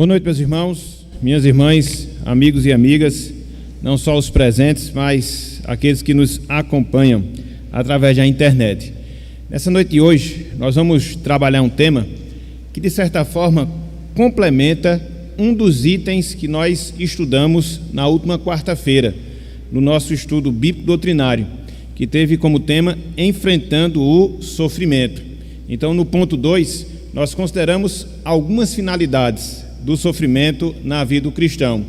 Boa noite, meus irmãos, minhas irmãs, amigos e amigas, não só os presentes, mas aqueles que nos acompanham através da internet. Nessa noite de hoje, nós vamos trabalhar um tema que, de certa forma, complementa um dos itens que nós estudamos na última quarta-feira, no nosso estudo bíblico doutrinário, que teve como tema Enfrentando o Sofrimento. Então, no ponto 2, nós consideramos algumas finalidades do sofrimento na vida do cristão.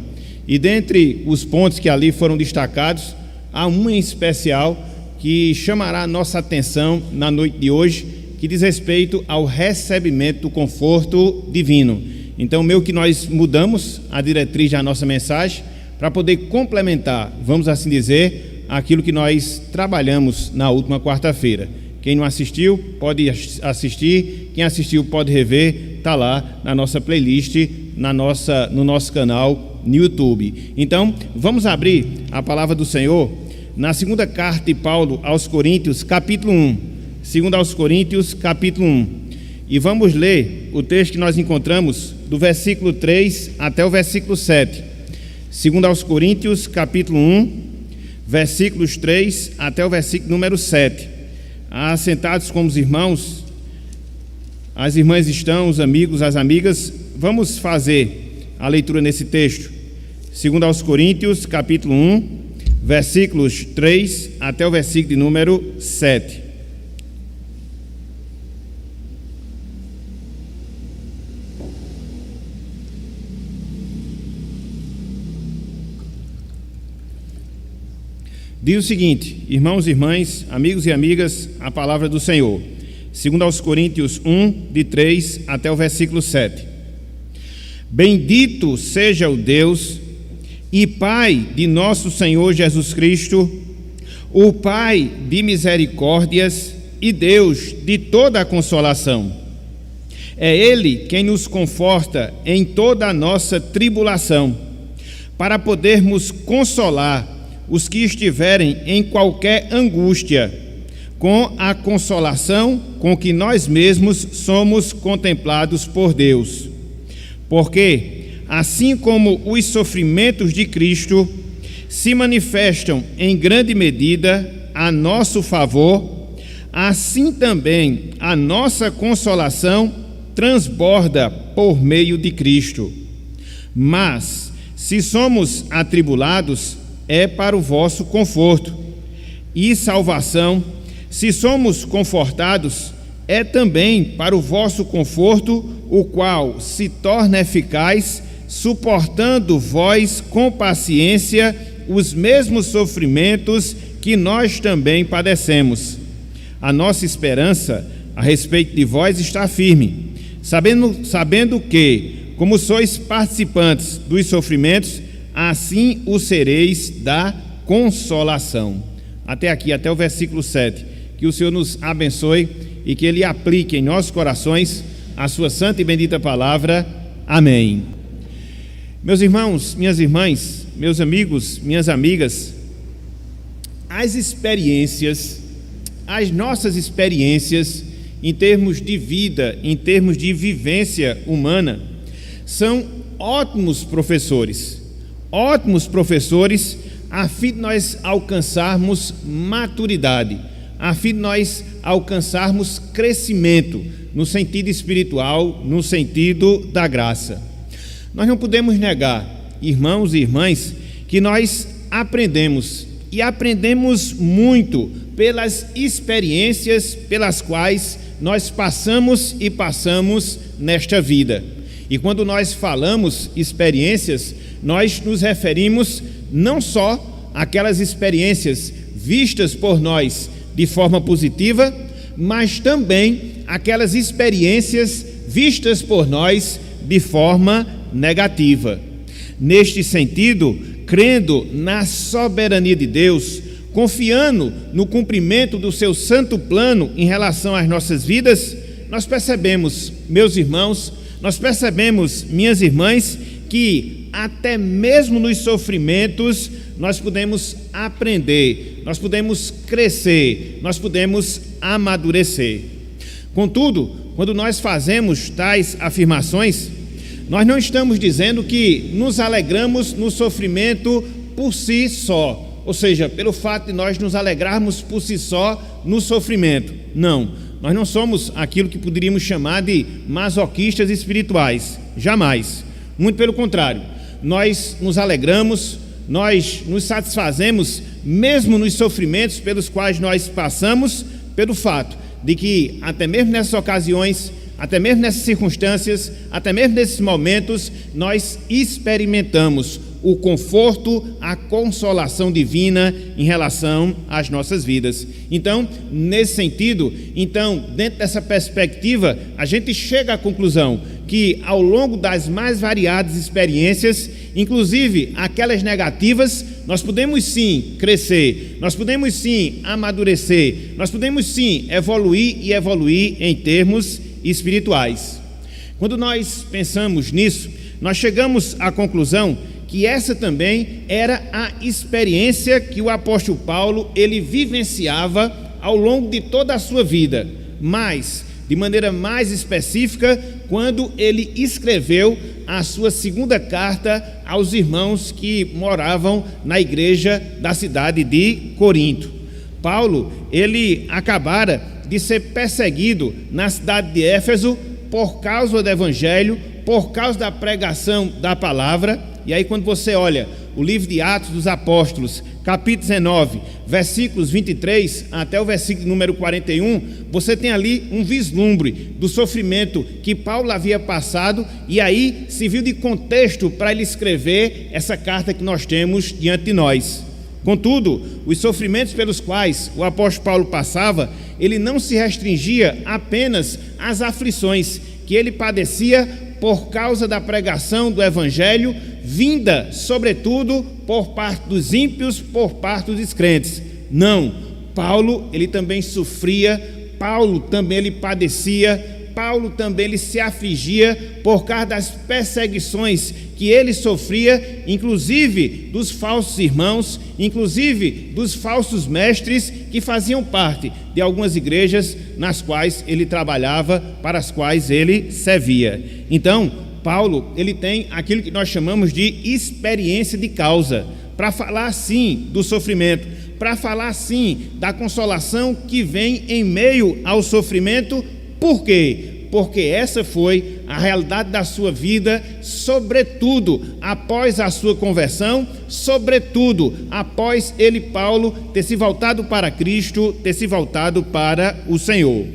E dentre os pontos que ali foram destacados, há um em especial que chamará a nossa atenção na noite de hoje, que diz respeito ao recebimento do conforto divino. Então, meio que nós mudamos a diretriz da nossa mensagem para poder complementar, vamos assim dizer, aquilo que nós trabalhamos na última quarta-feira. Quem não assistiu, pode assistir. Quem assistiu pode rever, está lá na nossa playlist, no nosso canal no YouTube. Então, vamos abrir a palavra do Senhor na segunda carta de Paulo aos Coríntios, capítulo 1. Segunda aos Coríntios, capítulo 1. E vamos ler o texto que nós encontramos do versículo 3 até o versículo 7. Segunda aos Coríntios, capítulo 1, versículos 3 até o versículo número 7. Assentados como os irmãos, as irmãs estão, os amigos, as amigas, vamos fazer a leitura nesse texto. Segundo aos Coríntios, capítulo 1, versículos 3 até o versículo de número 7. Diz o seguinte: irmãos e irmãs, amigos e amigas, a palavra do Senhor. Segundo aos Coríntios 1, de 3 até o versículo 7. Bendito seja o Deus e Pai de nosso Senhor Jesus Cristo, o Pai de misericórdias e Deus de toda a consolação. É Ele quem nos conforta em toda a nossa tribulação, para podermos consolar os que estiverem em qualquer angústia, com a consolação com que nós mesmos somos contemplados por Deus. Porque, assim como os sofrimentos de Cristo se manifestam em grande medida a nosso favor, assim também a nossa consolação transborda por meio de Cristo. Mas, se somos atribulados, é para o vosso conforto e salvação. Se somos confortados, é também para o vosso conforto, o qual se torna eficaz, suportando vós com paciência os mesmos sofrimentos que nós também padecemos. A nossa esperança a respeito de vós está firme, sabendo que, como sois participantes dos sofrimentos, assim o sereis da consolação. Até aqui, até o versículo 7. Que o Senhor nos abençoe e que Ele aplique em nossos corações a sua santa e bendita palavra. Amém. Meus irmãos, minhas irmãs, meus amigos, minhas amigas, as nossas experiências em termos de vida, em termos de vivência humana, são ótimos professores a fim de nós alcançarmos maturidade, a fim de nós alcançarmos crescimento no sentido espiritual, no sentido da graça. Nós não podemos negar, irmãos e irmãs, que nós aprendemos e aprendemos muito pelas experiências pelas quais nós passamos e passamos nesta vida. E quando nós falamos experiências, nós nos referimos não só àquelas experiências vistas por nós de forma positiva, mas também aquelas experiências vistas por nós de forma negativa. Neste sentido, crendo na soberania de Deus, confiando no cumprimento do seu santo plano em relação às nossas vidas, nós percebemos, meus irmãos, nós percebemos, minhas irmãs, que até mesmo nos sofrimentos nós podemos aprender, nós podemos crescer, nós podemos amadurecer. Contudo, quando nós fazemos tais afirmações, nós não estamos dizendo que nos alegramos no sofrimento por si só, ou seja, pelo fato de nós nos alegrarmos por si só no sofrimento. Não, nós não somos aquilo que poderíamos chamar de masoquistas espirituais, jamais. Muito pelo contrário, nós nos alegramos, nós nos satisfazemos, mesmo nos sofrimentos pelos quais nós passamos, pelo fato de que, até mesmo nessas ocasiões, até mesmo nessas circunstâncias, até mesmo nesses momentos, nós experimentamos o conforto, a consolação divina em relação às nossas vidas. Então, nesse sentido, dentro dessa perspectiva, a gente chega à conclusão que ao longo das mais variadas experiências, inclusive aquelas negativas, nós podemos sim crescer, nós podemos sim amadurecer, nós podemos sim evoluir em termos espirituais. Quando nós pensamos nisso, nós chegamos à conclusão que essa também era a experiência que o apóstolo Paulo ele vivenciava ao longo de toda a sua vida, mas de maneira mais específica quando ele escreveu a sua segunda carta aos irmãos que moravam na igreja da cidade de Corinto. Paulo, ele acabara de ser perseguido na cidade de Éfeso por causa do evangelho, por causa da pregação da palavra. E aí quando você olha o livro de Atos dos Apóstolos, capítulo 19, versículos 23 até o versículo número 41, você tem ali um vislumbre do sofrimento que Paulo havia passado, e aí serviu de contexto para ele escrever essa carta que nós temos diante de nós. Contudo, os sofrimentos pelos quais o apóstolo Paulo passava, ele não se restringia apenas às aflições que ele padecia por causa da pregação do evangelho, vinda, sobretudo, por parte dos ímpios, por parte dos descrentes. Não, Paulo, ele também sofria, Paulo também ele padecia, Paulo também ele se afligia por causa das perseguições que ele sofria, inclusive dos falsos irmãos, inclusive dos falsos mestres que faziam parte de algumas igrejas nas quais ele trabalhava, para as quais ele servia. Então, Paulo, ele tem aquilo que nós chamamos de experiência de causa, para falar sim do sofrimento, para falar sim da consolação que vem em meio ao sofrimento. Por quê? Porque essa foi a realidade da sua vida, sobretudo após a sua conversão, sobretudo após ele, Paulo, ter se voltado para Cristo, ter se voltado para o Senhor.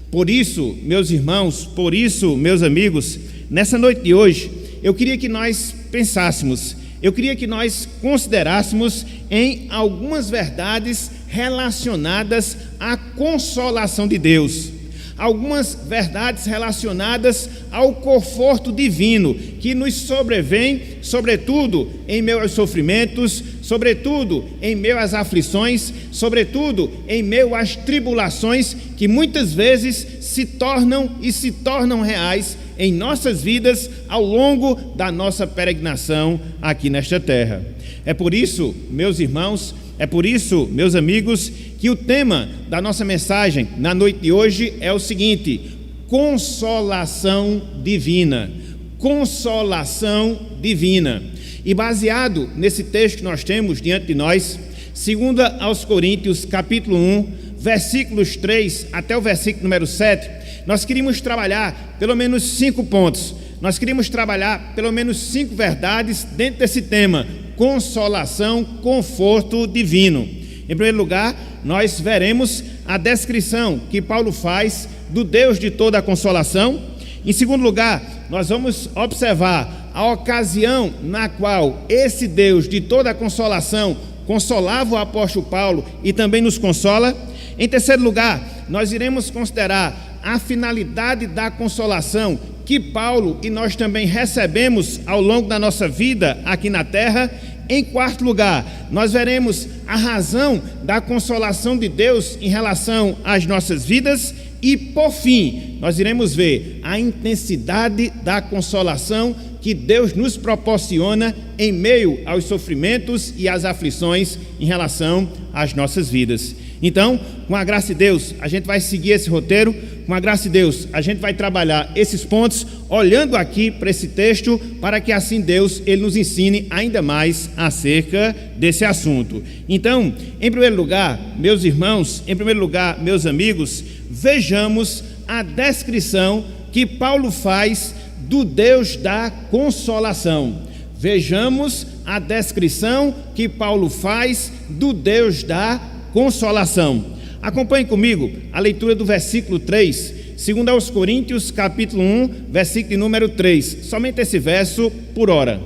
Por isso, meus irmãos, por isso, meus amigos, nessa noite de hoje, eu queria que nós pensássemos, eu queria que nós considerássemos em algumas verdades relacionadas à consolação de Deus. Algumas verdades relacionadas ao conforto divino que nos sobrevém, sobretudo em meio aos sofrimentos, sobretudo em meio às aflições, sobretudo em meio às tribulações que muitas vezes se tornam reais em nossas vidas ao longo da nossa peregrinação aqui nesta terra. É por isso, meus irmãos, é por isso, meus amigos, que o tema da nossa mensagem na noite de hoje é o seguinte: consolação divina. Consolação divina. E baseado nesse texto que nós temos diante de nós, 2 aos Coríntios, capítulo 1, versículos 3 até o versículo número 7, nós queríamos trabalhar pelo menos 5 pontos. Nós queríamos trabalhar pelo menos 5 verdades dentro desse tema: consolação, conforto divino. Em primeiro lugar, nós veremos a descrição que Paulo faz do Deus de toda a consolação. Em segundo lugar, nós vamos observar a ocasião na qual esse Deus de toda a consolação consolava o apóstolo Paulo e também nos consola. Em terceiro lugar, nós iremos considerar a finalidade da consolação que Paulo e nós também recebemos ao longo da nossa vida aqui na terra. Em quarto lugar, nós veremos a razão da consolação de Deus em relação às nossas vidas. E, por fim, nós iremos ver a intensidade da consolação que Deus nos proporciona em meio aos sofrimentos e às aflições em relação às nossas vidas. Então, com a graça de Deus, a gente vai seguir esse roteiro. Com a graça de Deus, a gente vai trabalhar esses pontos, olhando aqui para esse texto, para que assim Deus ele nos ensine ainda mais acerca desse assunto. Então, em primeiro lugar, meus irmãos, em primeiro lugar, meus amigos, vejamos a descrição que Paulo faz do Deus da consolação. Vejamos a descrição que Paulo faz do Deus da consolação. Acompanhe comigo a leitura do versículo 3, 2 aos Coríntios, capítulo 1, versículo número 3. Somente esse verso por hora.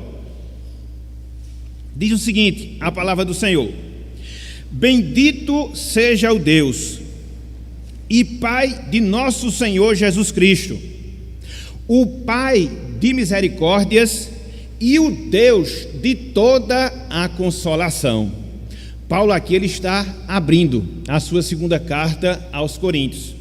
Diz o seguinte, a palavra do Senhor: Bendito seja o Deus e Pai de nosso Senhor Jesus Cristo, o Pai de misericórdias e o Deus de toda a consolação. Paulo aqui ele está abrindo a sua segunda carta aos Coríntios.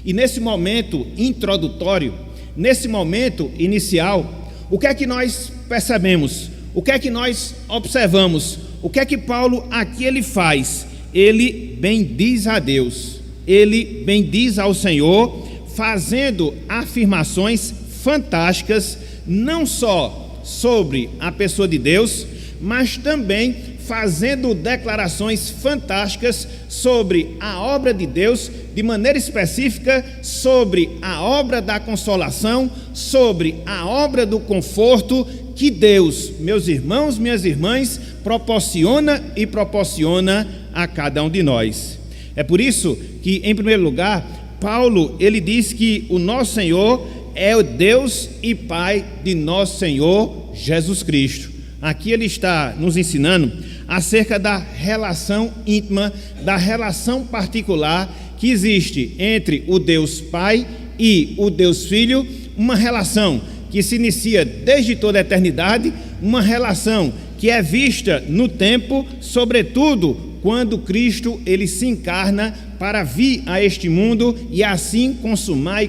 E nesse momento introdutório, nesse momento inicial, o que é que nós percebemos? O que é que nós observamos? O que é que Paulo aqui ele faz? Ele bendiz a Deus, ele bendiz ao Senhor, fazendo afirmações fantásticas, não só sobre a pessoa de Deus, mas também fazendo declarações fantásticas sobre a obra de Deus, de maneira específica sobre a obra da consolação, sobre a obra do conforto que Deus, meus irmãos, minhas irmãs, proporciona e proporciona a cada um de nós. É por isso que, em primeiro lugar, Paulo, ele diz que o nosso Senhor é o Deus e Pai de nosso Senhor Jesus Cristo. Aqui ele está nos ensinando acerca da relação íntima, da relação particular que existe entre o Deus Pai e o Deus Filho, uma relação que se inicia desde toda a eternidade, uma relação que é vista no tempo, sobretudo quando Cristo ele se encarna para vir a este mundo e assim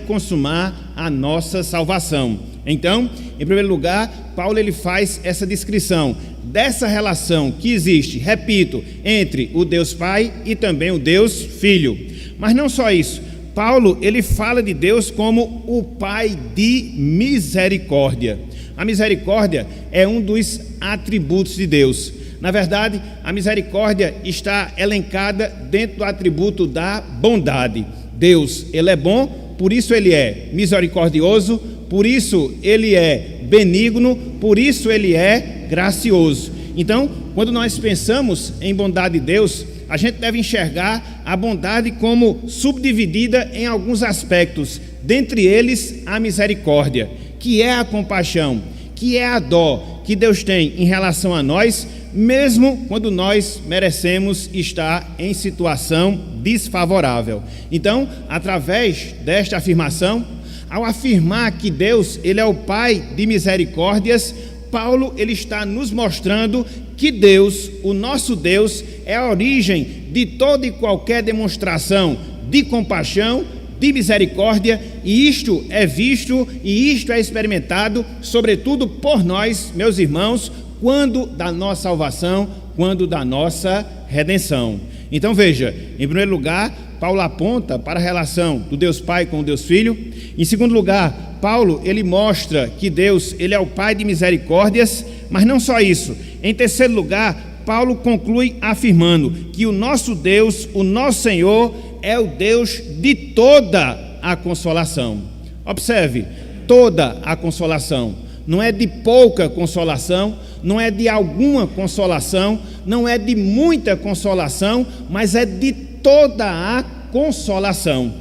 consumar a nossa salvação. Então, em primeiro lugar, Paulo ele faz essa descrição dessa relação que existe, repito, entre o Deus Pai e também o Deus Filho. Mas não só isso, Paulo ele fala de Deus como o Pai de misericórdia. A misericórdia é um dos atributos de Deus. Na verdade, a misericórdia está elencada dentro do atributo da bondade. Deus, ele é bom, por isso ele é misericordioso, por isso ele é benigno, por isso ele é gracioso. Então, quando nós pensamos em bondade de Deus, a gente deve enxergar a bondade como subdividida em alguns aspectos, dentre eles a misericórdia, que é a compaixão, que é a dó que Deus tem em relação a nós, mesmo quando nós merecemos estar em situação desfavorável. Então, através desta afirmação, ao afirmar que Deus ele é o Pai de misericórdias, Paulo ele está nos mostrando que Deus, o nosso Deus, é a origem de toda e qualquer demonstração de compaixão, de misericórdia, e isto é visto e isto é experimentado, sobretudo por nós, meus irmãos, quando da nossa salvação, quando da nossa redenção. Então veja, em primeiro lugar, Paulo aponta para a relação do Deus Pai com o Deus Filho. Em segundo lugar, Paulo ele mostra que Deus ele é o Pai de misericórdias, mas não só isso. Em terceiro lugar, Paulo conclui afirmando que o nosso Deus, o nosso Senhor, é o Deus de toda a consolação. Observe, toda a consolação. Não é de pouca consolação, não é de alguma consolação, não é de muita consolação, mas é de toda a consolação.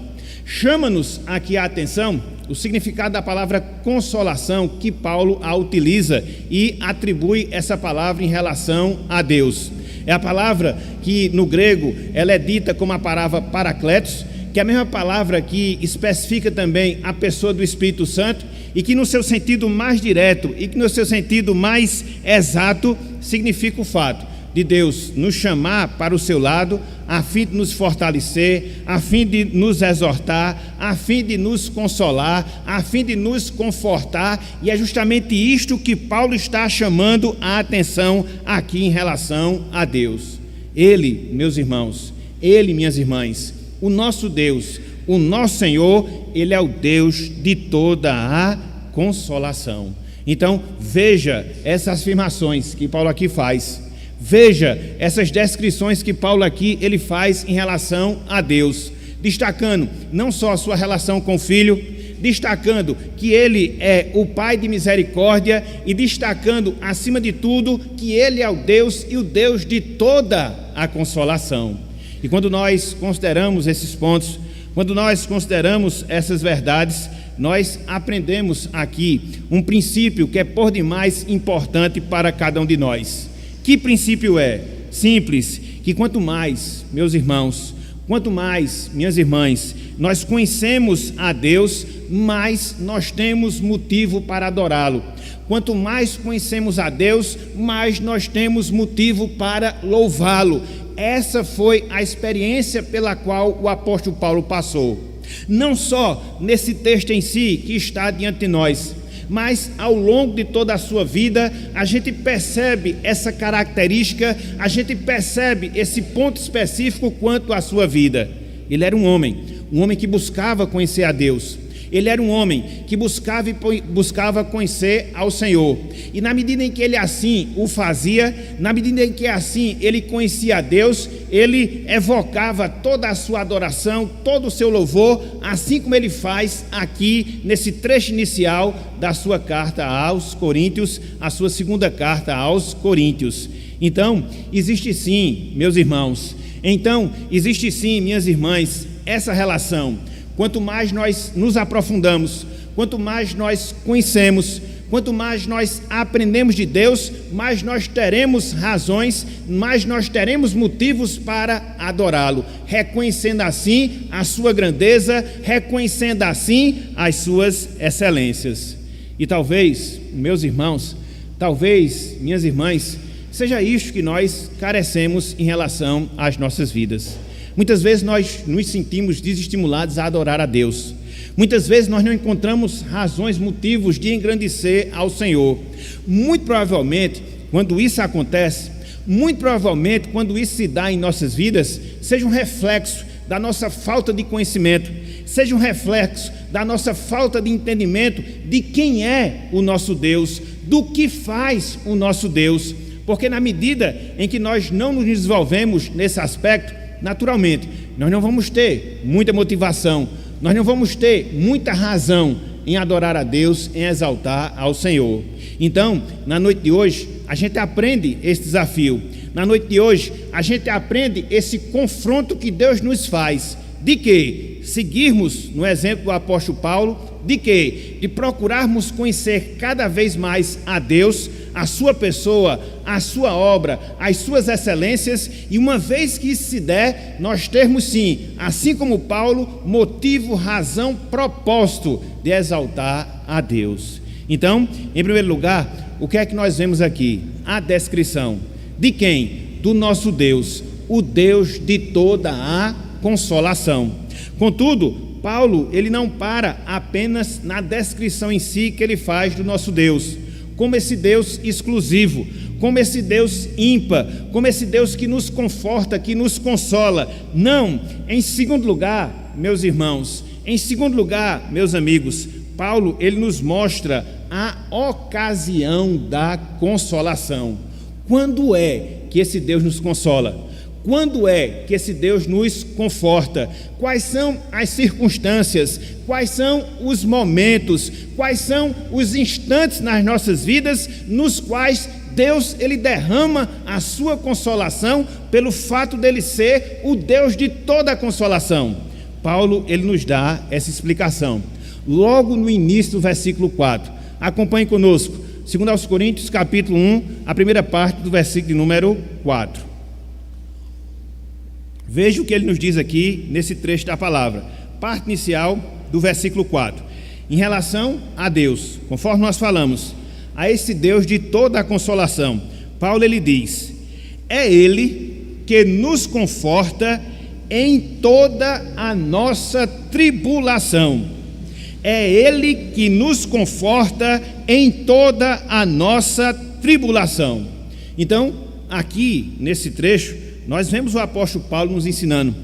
Chama-nos aqui a atenção o significado da palavra consolação que Paulo a utiliza e atribui essa palavra em relação a Deus. É a palavra que no grego ela é dita como a palavra paracletos, que é a mesma palavra que especifica também a pessoa do Espírito Santo e que no seu sentido mais direto e que no seu sentido mais exato significa o fato de Deus nos chamar para o seu lado, a fim de nos fortalecer, a fim de nos exortar, a fim de nos consolar, a fim de nos confortar, e é justamente isto que Paulo está chamando a atenção aqui em relação a Deus. Ele, meus irmãos, Ele, minhas irmãs, o nosso Deus, o nosso Senhor, Ele é o Deus de toda a consolação. Então, veja essas afirmações que Paulo aqui faz. Veja essas descrições que Paulo aqui ele faz em relação a Deus, destacando não só a sua relação com o Filho, destacando que Ele é o Pai de misericórdia e destacando, acima de tudo, que Ele é o Deus e o Deus de toda a consolação. E quando nós consideramos esses pontos, quando nós consideramos essas verdades, nós aprendemos aqui um princípio que é por demais importante para cada um de nós. Que princípio é? Simples, que quanto mais, meus irmãos, quanto mais, minhas irmãs, nós conhecemos a Deus, mais nós temos motivo para adorá-lo. Quanto mais conhecemos a Deus, mais nós temos motivo para louvá-lo. Essa foi a experiência pela qual o apóstolo Paulo passou. Não só nesse texto em si que está diante de nós, mas ao longo de toda a sua vida, a gente percebe essa característica, a gente percebe esse ponto específico quanto à sua vida. Ele era um homem que buscava conhecer a Deus. Ele era um homem que buscava conhecer ao Senhor. E na medida em que ele assim o fazia, na medida em que assim ele conhecia a Deus, ele evocava toda a sua adoração, todo o seu louvor, assim como ele faz aqui nesse trecho inicial da sua carta aos Coríntios, a sua segunda carta aos Coríntios. Então, existe sim, meus irmãos, existe sim, minhas irmãs, essa relação. Quanto mais nós nos aprofundamos, quanto mais nós conhecemos, quanto mais nós aprendemos de Deus, mais nós teremos razões, mais nós teremos motivos para adorá-lo, reconhecendo assim a sua grandeza, reconhecendo assim as suas excelências. E talvez, meus irmãos, talvez, minhas irmãs, seja isto que nós carecemos em relação às nossas vidas. Muitas vezes nós nos sentimos desestimulados a adorar a Deus. Muitas vezes nós não encontramos razões, motivos de engrandecer ao Senhor. Muito provavelmente, quando isso acontece, muito provavelmente, quando isso se dá em nossas vidas, seja um reflexo da nossa falta de conhecimento, seja um reflexo da nossa falta de entendimento de quem é o nosso Deus, do que faz o nosso Deus. Porque na medida em que nós não nos desenvolvemos nesse aspecto, naturalmente, nós não vamos ter muita motivação, nós não vamos ter muita razão em adorar a Deus, em exaltar ao Senhor. Então, na noite de hoje, a gente aprende esse desafio. Na noite de hoje, a gente aprende esse confronto que Deus nos faz. De quê? Seguirmos no exemplo do apóstolo Paulo. De quê? De procurarmos conhecer cada vez mais a Deus, a sua pessoa, a sua obra, as suas excelências, e uma vez que isso se der, nós termos sim, assim como Paulo, motivo, razão, propósito de exaltar a Deus. Então, em primeiro lugar, o que é que nós vemos aqui? A descrição de quem? Do nosso Deus, o Deus de toda a consolação. Contudo, Paulo, ele não para apenas na descrição em si que ele faz do nosso Deus, como esse Deus exclusivo, como esse Deus ímpar, como esse Deus que nos conforta, que nos consola. Não, em segundo lugar, meus irmãos, em segundo lugar, meus amigos, Paulo, ele nos mostra a ocasião da consolação. Quando é que esse Deus nos consola? Quando é que esse Deus nos conforta? Quais são as circunstâncias? Quais são os momentos? Quais são os instantes nas nossas vidas nos quais Deus ele derrama a sua consolação pelo fato dele ser o Deus de toda a consolação? Paulo ele nos dá essa explicação logo no início do versículo 4. Acompanhe conosco, 2 Coríntios capítulo 1, a primeira parte do versículo número 4. Veja o que ele nos diz aqui nesse trecho da palavra, parte inicial do versículo 4. Em relação a Deus, conforme nós falamos, a esse Deus de toda a consolação, Paulo ele diz: é Ele que nos conforta em toda a nossa tribulação. É Ele que nos conforta em toda a nossa tribulação. Então, aqui nesse trecho, nós vemos o apóstolo Paulo nos ensinando.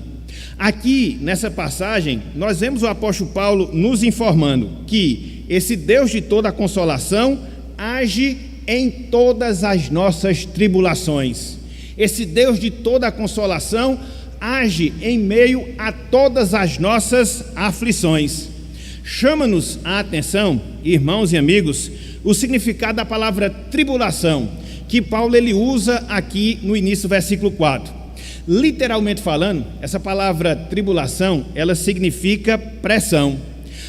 Aqui, nessa passagem, nós vemos o apóstolo Paulo nos informando que esse Deus de toda a consolação age em todas as nossas tribulações. Esse Deus de toda a consolação age em meio a todas as nossas aflições. Chama-nos a atenção, irmãos e amigos, o significado da palavra tribulação, que Paulo ele usa aqui no início do versículo 4. Literalmente falando, essa palavra tribulação, ela significa pressão.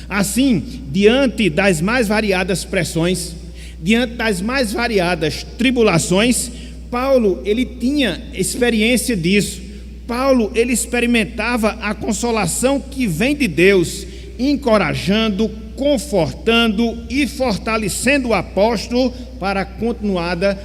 Assim, diante das mais variadas pressões, diante das mais variadas tribulações, Paulo, ele tinha experiência disso. Paulo, ele experimentava a consolação que vem de Deus, encorajando, confortando e fortalecendo o apóstolo para continuar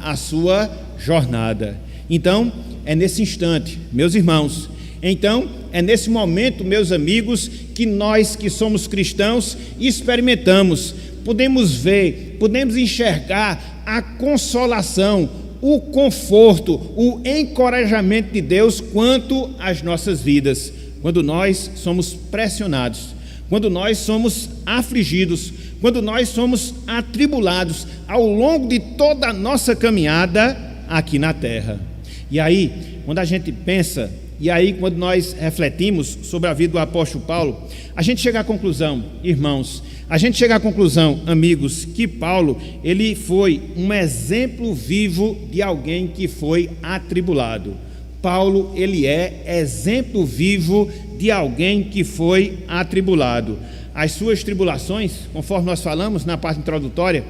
a sua jornada. Então, é nesse instante, meus irmãos, então, é nesse momento, meus amigos, que nós que somos cristãos experimentamos, podemos ver, podemos enxergar a consolação, o conforto, o encorajamento de Deus quanto às nossas vidas, quando nós somos pressionados, quando nós somos afligidos, quando nós somos atribulados ao longo de toda a nossa caminhada aqui na terra. E aí, quando a gente pensa, e aí quando nós refletimos sobre a vida do apóstolo Paulo, a gente chega à conclusão, irmãos, a gente chega à conclusão, amigos, que Paulo, ele foi um exemplo vivo de alguém que foi atribulado. Paulo, ele é exemplo vivo de alguém que foi atribulado. As suas tribulações, conforme nós falamos na parte introdutória,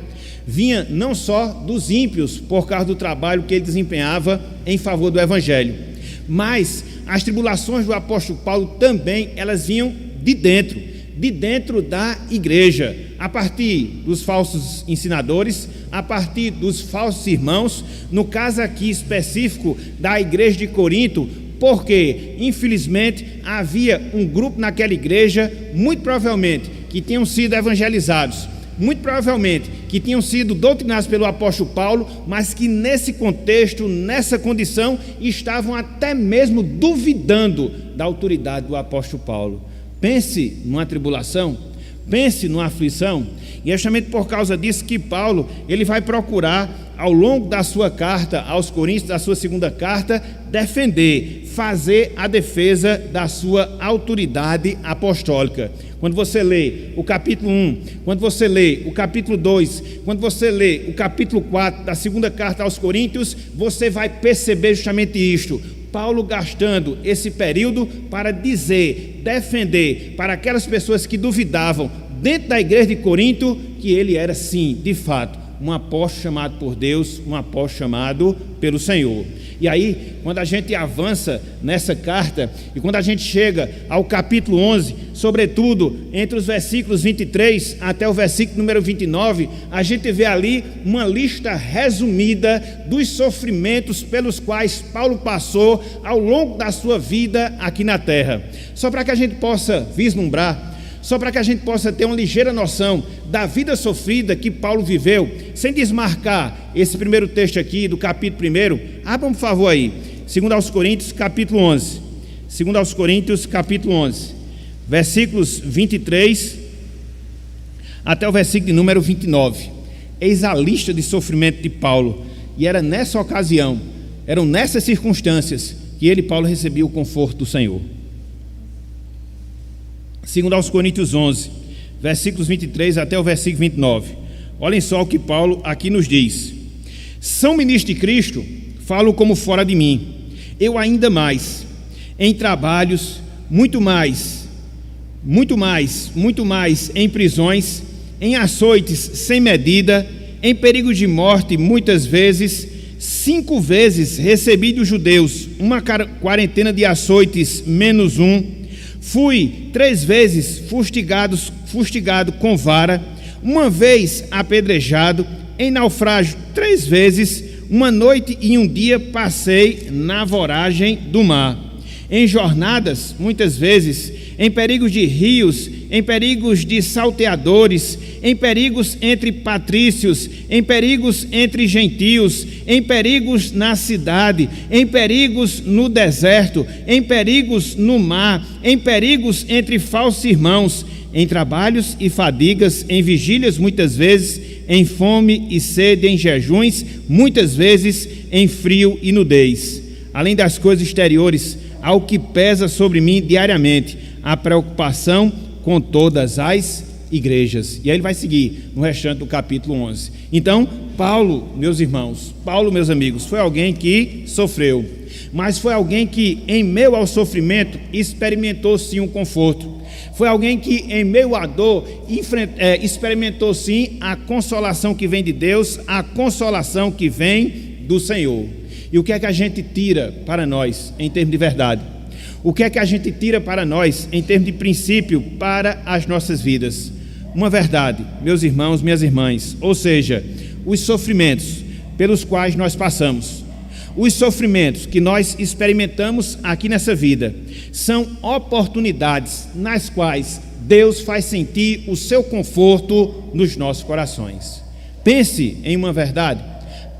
vinha não só dos ímpios, por causa do trabalho que ele desempenhava em favor do Evangelho, mas as tribulações do apóstolo Paulo também, elas vinham de dentro da igreja, a partir dos falsos ensinadores, a partir dos falsos irmãos, no caso aqui específico da igreja de Corinto, porque, infelizmente, havia um grupo naquela igreja, muito provavelmente, que tinham sido evangelizados, muito provavelmente que tinham sido doutrinados pelo apóstolo Paulo, mas que nesse contexto, nessa condição, estavam até mesmo duvidando da autoridade do apóstolo Paulo. Pense numa tribulação, pense numa aflição, e é justamente por causa disso que Paulo, ele vai procurar, ao longo da sua carta aos Coríntios, da sua segunda carta, defender, fazer a defesa da sua autoridade apostólica. Quando você lê o capítulo 1, quando você lê o capítulo 2, quando você lê o capítulo 4 da segunda carta aos Coríntios, você vai perceber justamente isto. Paulo gastando esse período para dizer, defender para aquelas pessoas que duvidavam dentro da igreja de Corinto, que ele era sim, de fato, um apóstolo chamado por Deus, um apóstolo chamado pelo Senhor. E aí, quando a gente avança nessa carta, e quando a gente chega ao capítulo 11, sobretudo entre os versículos 23 até o versículo número 29, a gente vê ali uma lista resumida dos sofrimentos pelos quais Paulo passou ao longo da sua vida aqui na terra. Só para que a gente possa vislumbrar, só para que a gente possa ter uma ligeira noção da vida sofrida que Paulo viveu, sem desmarcar esse primeiro texto aqui do capítulo 1, abram por favor aí, 2 aos Coríntios capítulo 11, 2 aos Coríntios capítulo 11, versículos 23 até o versículo de número 29, eis a lista de sofrimento de Paulo, e era nessa ocasião, eram nessas circunstâncias que ele, Paulo, recebia o conforto do Senhor. 2 aos Coríntios 11, versículos 23 até o versículo 29. Olhem só o que Paulo aqui nos diz. São ministro de Cristo, falo como fora de mim. Eu ainda mais, em trabalhos, muito mais, em prisões, em açoites sem medida, em perigo de morte muitas vezes, 5 vezes recebi dos judeus uma quarentena de açoites menos um. Fui 3 vezes fustigado com vara, uma vez apedrejado, em naufrágio 3 vezes, uma noite e um dia passei na voragem do mar. em jornadas, muitas vezes, em perigos de rios, em perigos de salteadores, em perigos entre patrícios, em perigos entre gentios, em perigos na cidade, em perigos no deserto, em perigos no mar, em perigos entre falsos irmãos, em trabalhos e fadigas, em vigílias muitas vezes, em fome e sede, em jejuns, muitas vezes em frio e nudez. Além das coisas exteriores, há o que pesa sobre mim diariamente, a preocupação com todas as igrejas. E aí ele vai seguir no restante do capítulo 11. Então, Paulo, meus irmãos, Paulo, meus amigos, foi alguém que sofreu, mas foi alguém que, em meio ao sofrimento, experimentou sim um conforto. Foi alguém que, em meio à dor, experimentou sim a consolação que vem de Deus, a consolação que vem do Senhor. E o que é que a gente tira para nós em termos de verdade? O que é que a gente tira para nós em termos de princípio para as nossas vidas? Uma verdade, meus irmãos, minhas irmãs, ou seja, os sofrimentos pelos quais nós passamos, os sofrimentos que nós experimentamos aqui nessa vida, são oportunidades nas quais Deus faz sentir o seu conforto nos nossos corações. Pense em uma verdade,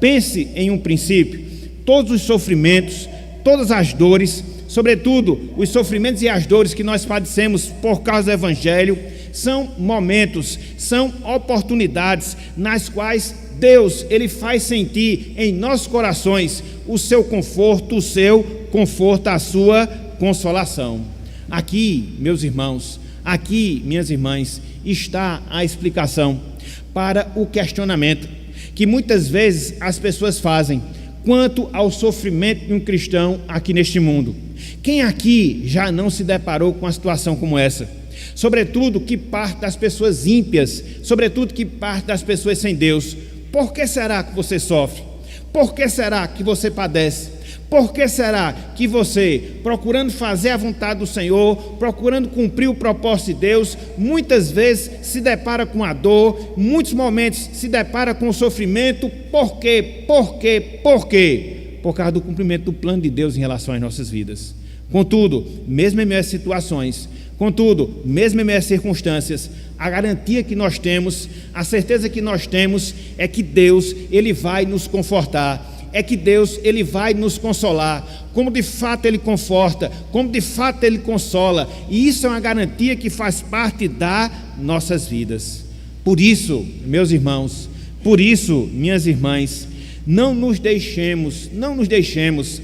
pense em um princípio. Todos os sofrimentos, todas as dores, sobretudo os sofrimentos e as dores que nós padecemos por causa do Evangelho, são momentos, são oportunidades nas quais Deus, Ele faz sentir em nossos corações o seu conforto, a sua consolação. Aqui, meus irmãos, aqui, minhas irmãs, está a explicação para o questionamento que muitas vezes as pessoas fazem quanto ao sofrimento de um cristão aqui neste mundo. Quem aqui já não se deparou com uma situação como essa? Sobretudo que parte das pessoas ímpias, sobretudo que parte das pessoas sem Deus. Por que será que você sofre? Por que será que você padece? Por que será que você, procurando fazer a vontade do Senhor, procurando cumprir o propósito de Deus, muitas vezes se depara com a dor, muitos momentos se depara com o sofrimento? Por quê? Por quê? Por quê? Por causa do cumprimento do plano de Deus em relação às nossas vidas. Contudo, mesmo em meio às situações, contudo, mesmo em meio às circunstâncias, a garantia que nós temos, a certeza que nós temos é que Deus, Ele vai nos confortar, é que Deus, Ele vai nos consolar, como de fato Ele conforta, como de fato Ele consola, e isso é uma garantia que faz parte das nossas vidas. Por isso, meus irmãos, por isso, minhas irmãs, não nos deixemos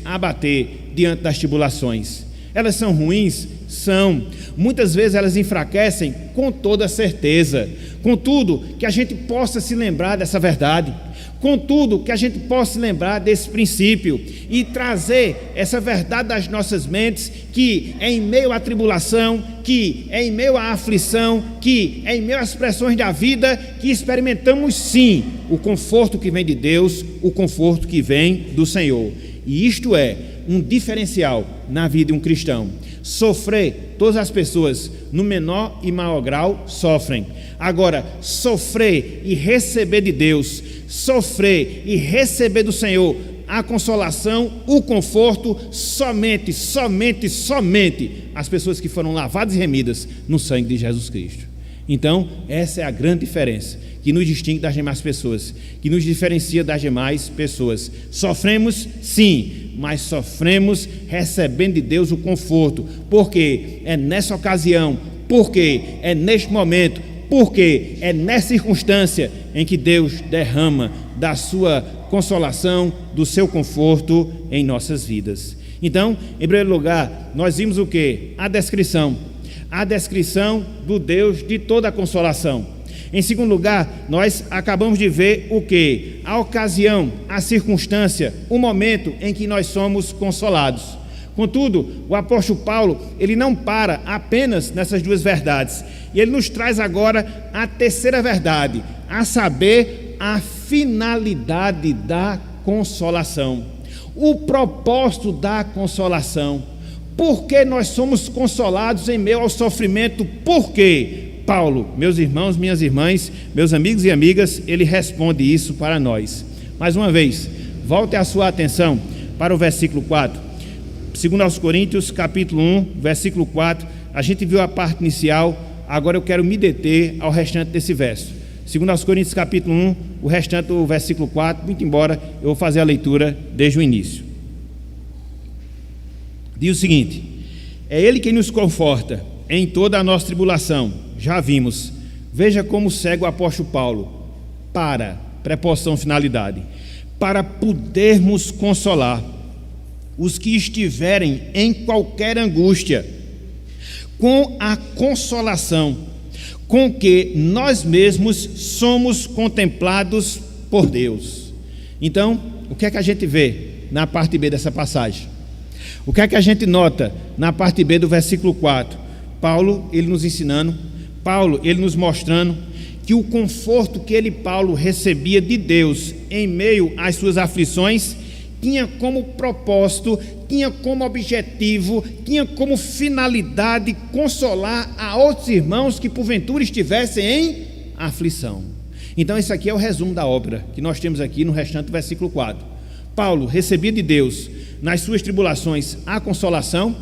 abater diante das tribulações. Elas são ruins? São. Muitas vezes elas enfraquecem, com toda certeza. Contudo, que a gente possa se lembrar dessa verdade. Contudo, que a gente possa se lembrar desse princípio e trazer essa verdade das nossas mentes, que é em meio à tribulação, que é em meio à aflição, que é em meio às pressões da vida, que experimentamos sim o conforto que vem de Deus, o conforto que vem do Senhor. E isto é um diferencial na vida de um cristão. Sofrer, todas as pessoas, no menor e maior grau, sofrem. Agora, sofrer e receber de Deus, sofrer e receber do Senhor a consolação, o conforto, somente as pessoas que foram lavadas e remidas no sangue de Jesus Cristo. Então, essa é a grande diferença que nos distingue das demais pessoas, que nos diferencia das demais pessoas. Sofremos, sim, mas sofremos recebendo de Deus o conforto, porque é nessa ocasião, porque é neste momento, porque é nessa circunstância em que Deus derrama da sua consolação, do seu conforto em nossas vidas. Então, em primeiro lugar, nós vimos o quê? A descrição do Deus de toda a consolação. Em segundo lugar, nós acabamos de ver o quê? A ocasião, a circunstância, o momento em que nós somos consolados. Contudo, o apóstolo Paulo, ele não para apenas nessas duas verdades, e ele nos traz agora a terceira verdade, a saber, a finalidade da consolação, o propósito da consolação. Por que nós somos consolados em meio ao sofrimento? Por quê? Paulo, meus irmãos, minhas irmãs, meus amigos e amigas, ele responde isso para nós. Mais uma vez, volte a sua atenção para o versículo 4. segundo aos Coríntios, capítulo 1, versículo 4, a gente viu a parte inicial, agora eu quero me deter ao restante desse verso. Segundo aos Coríntios, capítulo 1, o restante do versículo 4, muito embora eu vou fazer a leitura desde o início. Diz o seguinte: é Ele quem nos conforta em toda a nossa tribulação, já vimos. Veja como segue o apóstolo Paulo, preposição finalidade, para podermos consolar os que estiverem em qualquer angústia, com a consolação com que nós mesmos somos contemplados por Deus. Então, o que é que a gente vê na parte B dessa passagem? O que é que a gente nota na parte B do versículo 4? Paulo, ele nos ensinando, Paulo, ele nos mostrando que o conforto que Paulo recebia de Deus em meio às suas aflições tinha como propósito, tinha como objetivo, tinha como finalidade consolar a outros irmãos que porventura estivessem em aflição. Então esse aqui é o resumo da obra que nós temos aqui no restante do versículo 4. Paulo recebia de Deus nas suas tribulações a consolação,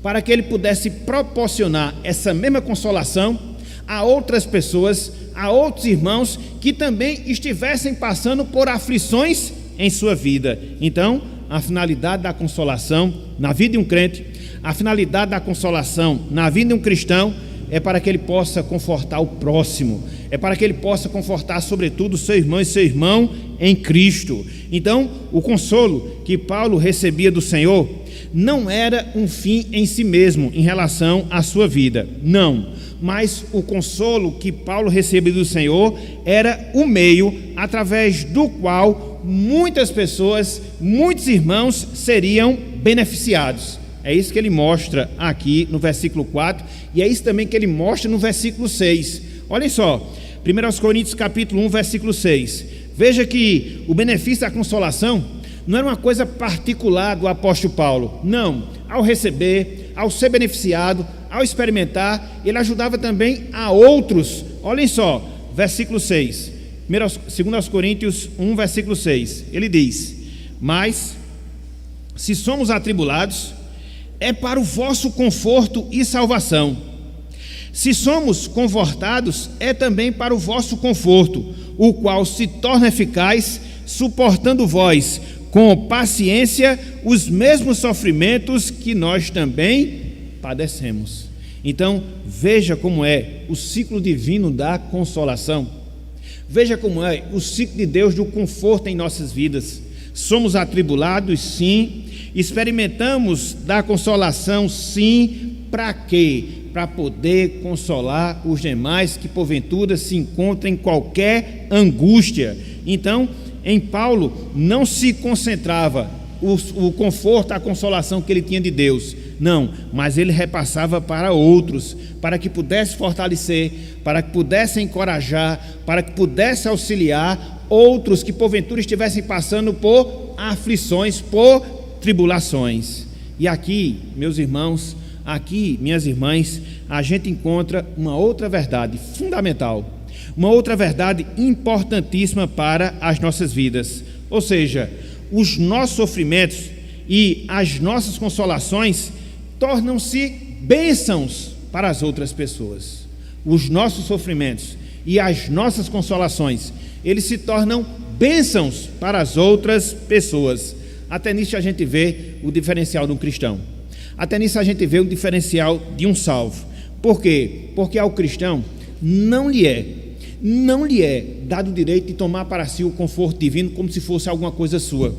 para que ele pudesse proporcionar essa mesma consolação a outras pessoas, a outros irmãos que também estivessem passando por aflições em sua vida. Então, a finalidade da consolação na vida de um crente, a finalidade da consolação na vida de um cristão é para que ele possa confortar o próximo, é para que ele possa confortar sobretudo o seu irmão e seu irmão em Cristo. Então, o consolo que Paulo recebia do Senhor não era um fim em si mesmo em relação à sua vida, não, mas o consolo que Paulo recebia do Senhor era o meio através do qual muitas pessoas, muitos irmãos seriam beneficiados. É isso que ele mostra aqui no versículo 4, e é isso também que ele mostra no versículo 6. Olhem só, 1 Coríntios capítulo 1, versículo 6. Veja que o benefício da consolação não era uma coisa particular do apóstolo Paulo. Não, ao receber, ao ser beneficiado, ao experimentar, ele ajudava também a outros. Olhem só, versículo 6. 2 Coríntios 1, versículo 6, ele diz: mas se somos atribulados, é para o vosso conforto e salvação. Se somos confortados, é também para o vosso conforto, o qual se torna eficaz, suportando vós com paciência os mesmos sofrimentos que nós também padecemos. Então, veja como é o ciclo divino da consolação. Veja como é o ciclo de Deus do conforto em nossas vidas. Somos atribulados, sim. Experimentamos da consolação, sim. Para quê? Para poder consolar os demais que porventura se encontram em qualquer angústia. Então, em Paulo não se concentrava o conforto, a consolação que ele tinha de Deus, não, mas ele repassava para outros, para que pudesse fortalecer, para que pudesse encorajar, para que pudesse auxiliar outros que porventura estivessem passando por aflições, por tribulações. E aqui, meus irmãos, aqui, minhas irmãs, a gente encontra uma outra verdade fundamental, uma outra verdade importantíssima para as nossas vidas, ou seja, os nossos sofrimentos e as nossas consolações tornam-se bênçãos para as outras pessoas. Os nossos sofrimentos e as nossas consolações, eles se tornam bênçãos para as outras pessoas. Até nisso a gente vê o diferencial de um cristão. Até nisso a gente vê o diferencial de um salvo. Por quê? Porque ao cristão não lhe é dado o direito de tomar para si o conforto divino como se fosse alguma coisa sua,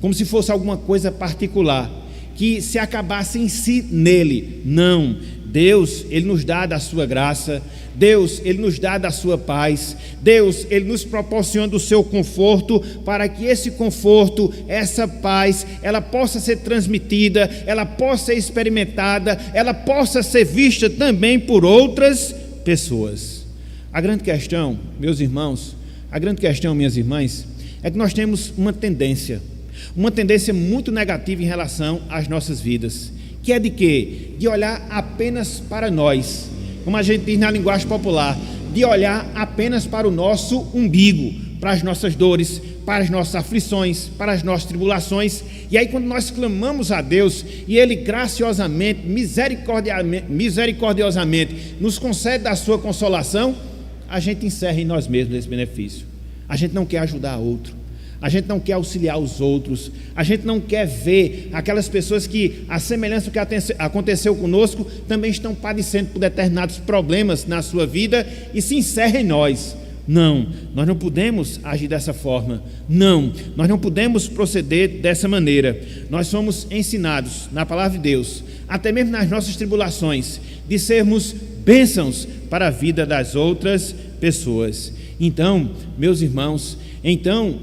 como se fosse alguma coisa particular, que se acabasse em si nele. Não, Deus, Ele nos dá da sua graça, Deus, Ele nos dá da sua paz, Deus, Ele nos proporciona do seu conforto, para que esse conforto, essa paz, ela possa ser transmitida, ela possa ser experimentada, ela possa ser vista também por outras pessoas. A grande questão, meus irmãos, a grande questão, minhas irmãs, é que nós temos uma tendência muito negativa em relação às nossas vidas, que é de quê? De olhar apenas para nós, como a gente diz na linguagem popular, de olhar apenas para o nosso umbigo, para as nossas dores, para as nossas aflições, para as nossas tribulações. E aí, quando nós clamamos a Deus e Ele graciosamente, misericordiosamente nos concede a sua consolação, a gente encerra em nós mesmos esse benefício. A gente não quer ajudar outro, a gente não quer auxiliar os outros, a gente não quer ver aquelas pessoas que, a semelhança do que aconteceu conosco, também estão padecendo por determinados problemas na sua vida e se encerra em nós. Não, nós não podemos agir dessa forma. Não, nós não podemos proceder dessa maneira. Nós somos ensinados na palavra de Deus, até mesmo nas nossas tribulações, de sermos bênçãos para a vida das outras pessoas. Então, meus irmãos,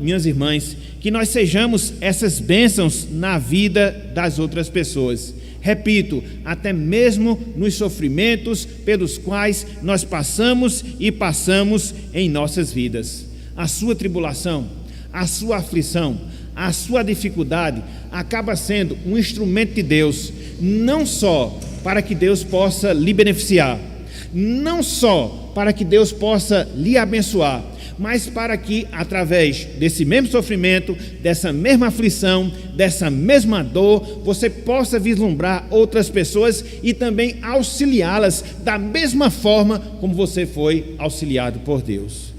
minhas irmãs, que nós sejamos essas bênçãos na vida das outras pessoas. Repito, até mesmo nos sofrimentos pelos quais nós passamos e passamos em nossas vidas. A sua tribulação, a sua aflição, a sua dificuldade acaba sendo um instrumento de Deus, não só para que Deus possa lhe beneficiar, não só para que Deus possa lhe abençoar, mas para que, através desse mesmo sofrimento, dessa mesma aflição, dessa mesma dor, você possa vislumbrar outras pessoas e também auxiliá-las da mesma forma como você foi auxiliado por Deus.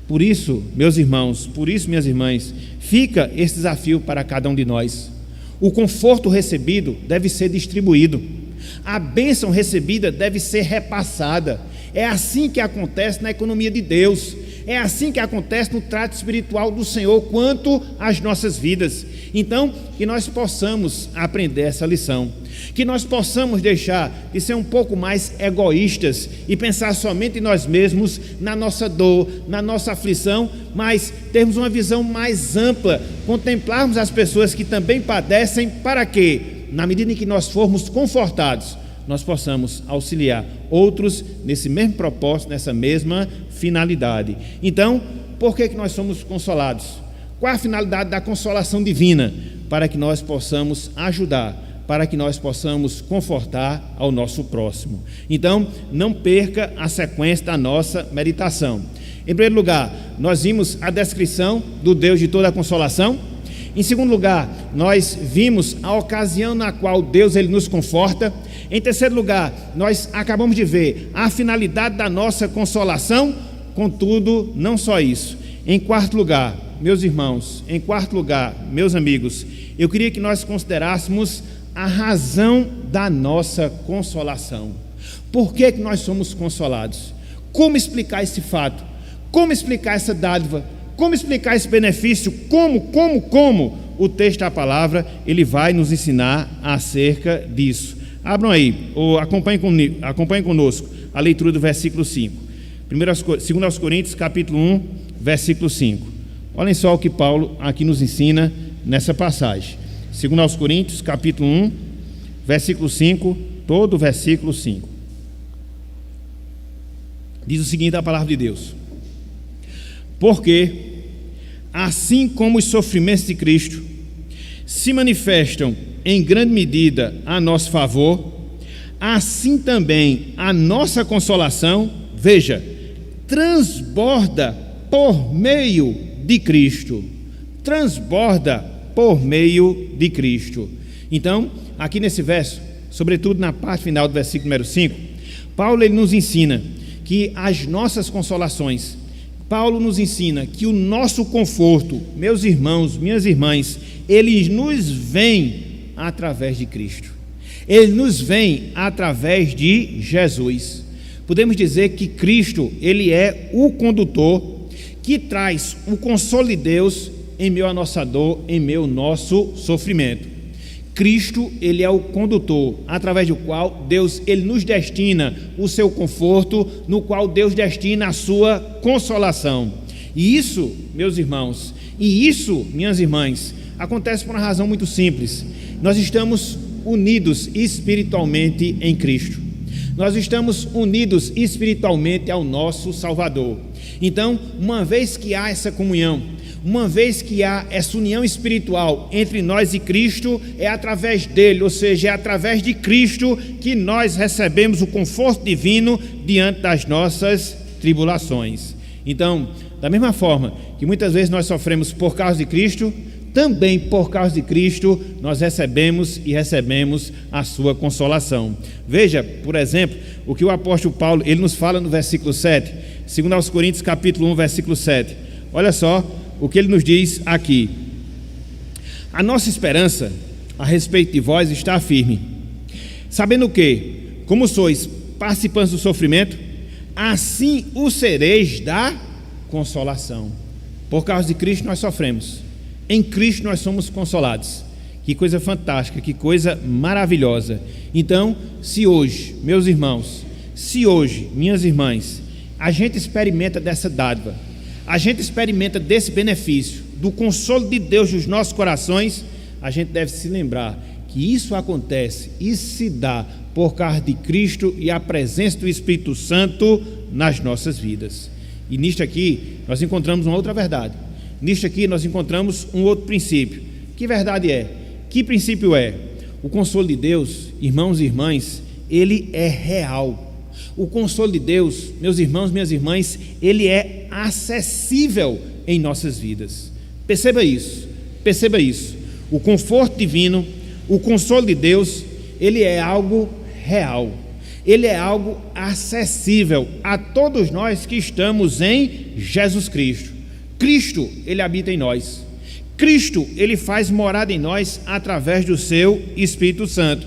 Por isso, meus irmãos, por isso, minhas irmãs, fica esse desafio para cada um de nós. O conforto recebido deve ser distribuído, a bênção recebida deve ser repassada. É assim que acontece na economia de Deus. É assim que acontece no trato espiritual do Senhor quanto às nossas vidas. Então, que nós possamos aprender essa lição, que nós possamos deixar de ser um pouco mais egoístas e pensar somente em nós mesmos, na nossa dor, na nossa aflição, mas termos uma visão mais ampla, contemplarmos as pessoas que também padecem, para que, na medida em que nós formos confortados, nós possamos auxiliar outros nesse mesmo propósito, nessa mesma finalidade. Então, por que nós somos consolados? Qual a finalidade da consolação divina? Para que nós possamos ajudar, para que nós possamos confortar ao nosso próximo. Então, não perca a sequência da nossa meditação. Em primeiro lugar, nós vimos a descrição do Deus de toda a consolação. Em segundo lugar, nós vimos a ocasião na qual Deus ele nos conforta. Em terceiro lugar, nós acabamos de ver a finalidade da nossa consolação. Contudo, não só isso. Em quarto lugar, meus irmãos, meus amigos, eu queria que nós considerássemos a razão da nossa consolação. Por que nós somos consolados? Como explicar esse fato? Como explicar essa dádiva? Como explicar esse benefício? Como? O texto da palavra, ele vai nos ensinar acerca disso. Abram aí, ou acompanhem conosco a leitura do versículo 5. 2 Coríntios, capítulo 1, versículo 5. Olhem só o que Paulo aqui nos ensina nessa passagem. 2 Coríntios, capítulo 1, versículo 5, todo o versículo 5. Diz o seguinte a palavra de Deus: porque, assim como os sofrimentos de Cristo se manifestam em grande medida a nosso favor, assim também a nossa consolação, veja, transborda por meio de Cristo. Transborda por meio de Cristo. Então, aqui nesse verso, sobretudo na parte final do versículo número 5, Paulo ele nos ensina que as nossas consolações, Paulo nos ensina que o nosso conforto, meus irmãos, minhas irmãs, ele nos vem através de Cristo. Ele nos vem através de Jesus. Podemos dizer que Cristo, ele é o condutor que traz o consolo de Deus em meio à nossa dor, em meio ao nosso sofrimento. Cristo, ele é o condutor, através do qual Deus ele nos destina o seu conforto, no qual Deus destina a sua consolação. E isso, meus irmãos, e isso, minhas irmãs, acontece por uma razão muito simples. Nós estamos unidos espiritualmente em Cristo. Nós estamos unidos espiritualmente ao nosso Salvador. Então, uma vez que há essa comunhão, uma vez que há essa união espiritual entre nós e Cristo, é através dele, ou seja, é através de Cristo que nós recebemos o conforto divino diante das nossas tribulações. Então, da mesma forma que muitas vezes nós sofremos por causa de Cristo, também por causa de Cristo nós recebemos a sua consolação. Veja, por exemplo, o que o apóstolo Paulo ele nos fala no versículo 7, 2 aos Coríntios capítulo 1, versículo 7. Olha só o que ele nos diz aqui: a nossa esperança a respeito de vós está firme, sabendo que, como sois participantes do sofrimento, assim o sereis da consolação. Por causa de Cristo nós sofremos, em Cristo nós somos consolados. Que coisa fantástica, que coisa maravilhosa. Então, se hoje, meus irmãos, se hoje, minhas irmãs, a gente experimenta dessa dádiva, a gente experimenta desse benefício, do consolo de Deus nos nossos corações, a gente deve se lembrar que isso acontece, isso se dá por causa de Cristo e a presença do Espírito Santo nas nossas vidas. E nisto aqui nós encontramos uma outra verdade. Nisto aqui nós encontramos um outro princípio. Que verdade é? Que princípio é? O consolo de Deus, irmãos e irmãs, ele é real. O consolo de Deus, meus irmãos, minhas irmãs, ele é acessível em nossas vidas. Perceba isso, perceba isso. O conforto divino, o consolo de Deus, ele é algo real. Ele é algo acessível a todos nós que estamos em Jesus Cristo. Cristo, ele habita em nós. Cristo, ele faz morada em nós através do seu Espírito Santo.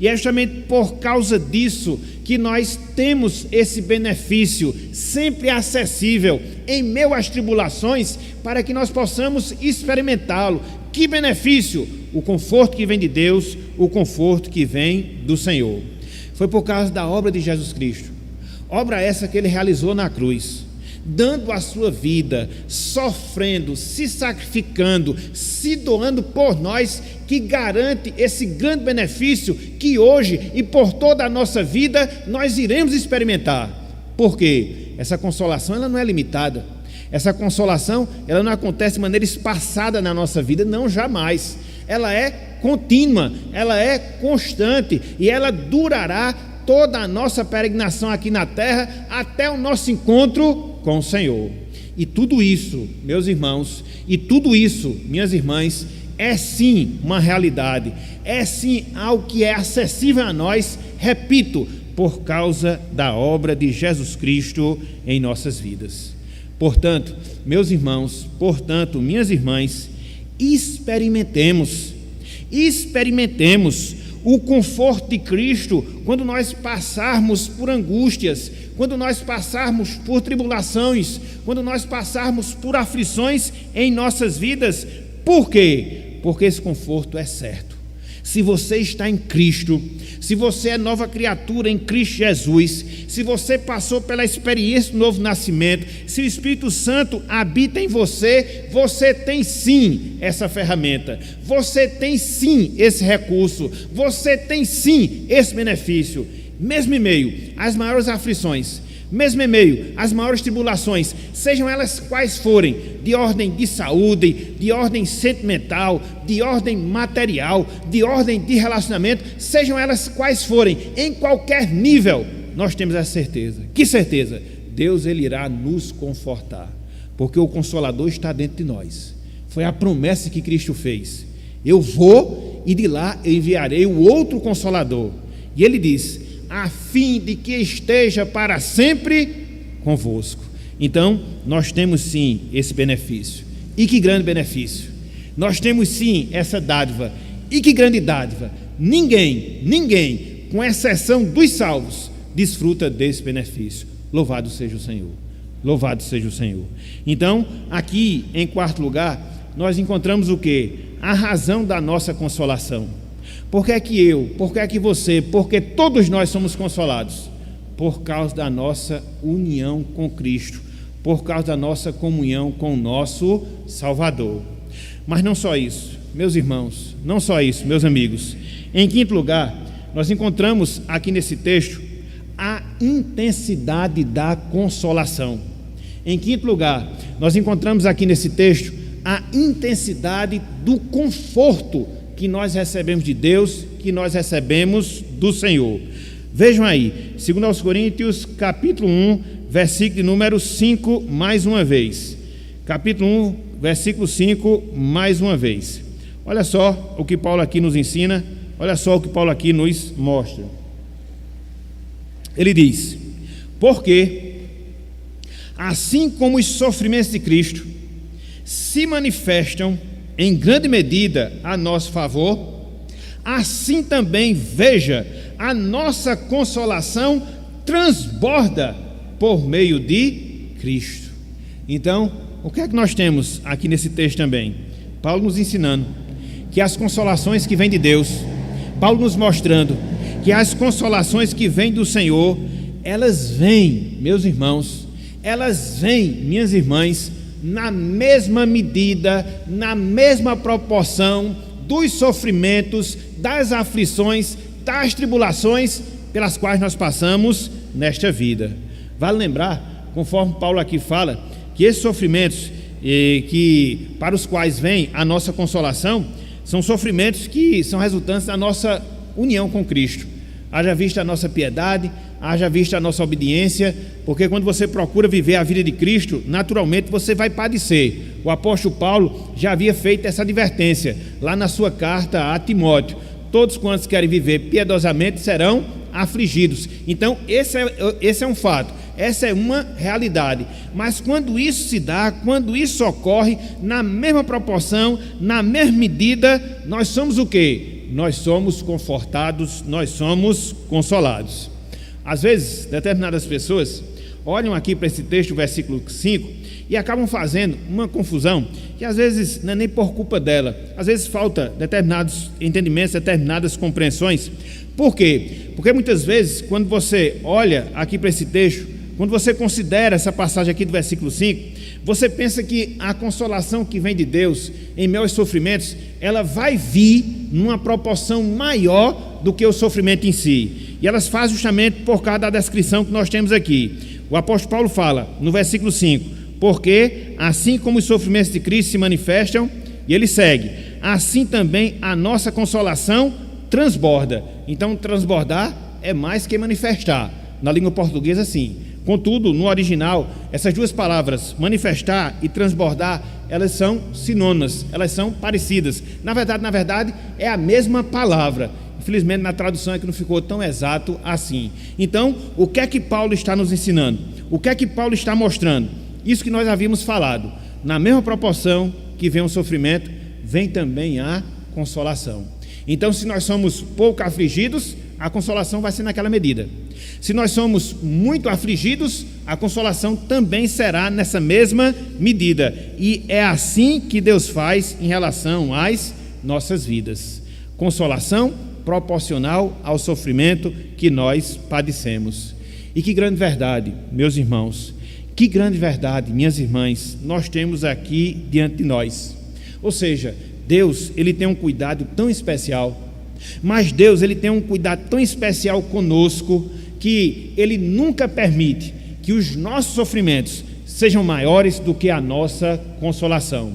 E é justamente por causa disso que nós temos esse benefício sempre acessível em meio às tribulações, para que nós possamos experimentá-lo. Que benefício? O conforto que vem de Deus, o conforto que vem do Senhor. Foi por causa da obra de Jesus Cristo, obra essa que ele realizou na cruz, dando a sua vida, sofrendo, se sacrificando, se doando por nós, que garante esse grande benefício que hoje e por toda a nossa vida nós iremos experimentar. Por quê? Essa consolação ela não é limitada, essa consolação ela não acontece de maneira espaçada na nossa vida, não, jamais. Ela é contínua, ela é constante e ela durará toda a nossa peregrinação aqui na terra até o nosso encontro com o Senhor. E tudo isso, meus irmãos, e tudo isso, minhas irmãs, é sim uma realidade, é sim algo que é acessível a nós, repito, por causa da obra de Jesus Cristo em nossas vidas. Portanto, meus irmãos, portanto, minhas irmãs, experimentemos o conforto de Cristo quando nós passarmos por angústias, quando nós passarmos por tribulações, quando nós passarmos por aflições em nossas vidas. Por quê? Porque esse conforto é certo. Se você está em Cristo, se você é nova criatura em Cristo Jesus, se você passou pela experiência do novo nascimento, se o Espírito Santo habita em você, você tem sim essa ferramenta, você tem sim esse recurso, você tem sim esse benefício, mesmo em meio às maiores aflições, mesmo em meio às maiores tribulações, sejam elas quais forem, de ordem de saúde, de ordem sentimental, de ordem material, de ordem de relacionamento, sejam elas quais forem, em qualquer nível, nós temos essa certeza. Que certeza? Deus ele irá nos confortar, porque o Consolador está dentro de nós. Foi a promessa que Cristo fez: eu vou e de lá eu enviarei o outro Consolador. E ele diz: a fim de que esteja para sempre convosco. Então, nós temos sim esse benefício. E que grande benefício! Nós temos sim essa dádiva. E que grande dádiva! Ninguém, com exceção dos salvos, desfruta desse benefício. Louvado seja o Senhor. Louvado seja o Senhor. Então, aqui em quarto lugar, nós encontramos o quê? A razão da nossa consolação. Por que é que eu, por que é que você, porque todos nós somos consolados? Por causa da nossa união com Cristo, por causa da nossa comunhão com o nosso Salvador. Mas não só isso, meus irmãos, não só isso, meus amigos. Em quinto lugar, nós encontramos aqui nesse texto a intensidade da consolação. Em quinto lugar, nós encontramos aqui nesse texto a intensidade do conforto que nós recebemos de Deus, que nós recebemos do Senhor. Vejam aí, 2 aos Coríntios, capítulo 1, versículo número 5, mais uma vez. Capítulo 1, versículo 5, mais uma vez. Olha só o que Paulo aqui nos ensina, olha só o que Paulo aqui nos mostra. Ele diz: porque, assim como os sofrimentos de Cristo se manifestam em grande medida a nosso favor, assim também, veja, a nossa consolação transborda por meio de Cristo. Então, o que é que nós temos aqui nesse texto também? Paulo nos ensinando que as consolações que vêm de Deus, Paulo nos mostrando que as consolações que vêm do Senhor, elas vêm, meus irmãos, elas vêm, minhas irmãs, na mesma medida, na mesma proporção dos sofrimentos, das aflições, das tribulações pelas quais nós passamos nesta vida. Vale lembrar, conforme Paulo aqui fala, que esses sofrimentos que para os quais vem a nossa consolação são sofrimentos que são resultantes da nossa união com Cristo. Haja vista a nossa piedade, haja vista a nossa obediência, porque quando você procura viver a vida de Cristo, naturalmente você vai padecer. O apóstolo Paulo já havia feito essa advertência lá na sua carta a Timóteo: todos quantos querem viver piedosamente serão afligidos. Então esse é um fato, essa é uma realidade. Mas quando isso se dá, quando isso ocorre, na mesma proporção, na mesma medida, nós somos o quê? Nós somos confortados, nós somos consolados. Às vezes, determinadas pessoas olham aqui para esse texto, versículo 5, e acabam fazendo uma confusão, que às vezes não é nem por culpa dela, às vezes falta determinados entendimentos, determinadas compreensões. Por quê? Porque muitas vezes, quando você olha aqui para esse texto, quando você considera essa passagem aqui do versículo 5, você pensa que a consolação que vem de Deus em meio aos sofrimentos, ela vai vir numa proporção maior do que o sofrimento em si. E elas fazem justamente por causa da descrição que nós temos aqui. O apóstolo Paulo fala no versículo 5: porque assim como os sofrimentos de Cristo se manifestam, e ele segue, assim também a nossa consolação transborda. Então transbordar é mais que manifestar, na língua portuguesa sim. Contudo, no original, essas duas palavras, manifestar e transbordar, elas são sinônimas, elas são parecidas. Na verdade, é a mesma palavra. Infelizmente, na tradução é que não ficou tão exato assim. Então, o que é que Paulo está nos ensinando? O que é que Paulo está mostrando? Isso que nós havíamos falado. Na mesma proporção que vem o sofrimento, vem também a consolação. Então, se nós somos pouco afligidos, a consolação vai ser naquela medida. Se nós somos muito afligidos, a consolação também será nessa mesma medida. E é assim que Deus faz em relação às nossas vidas. Consolação proporcional ao sofrimento que nós padecemos. E que grande verdade, meus irmãos, que grande verdade, minhas irmãs, nós temos aqui diante de nós. Ou seja, Deus, ele tem um cuidado tão especial, mas Deus, ele tem um cuidado tão especial conosco, que ele nunca permite que os nossos sofrimentos sejam maiores do que a nossa consolação.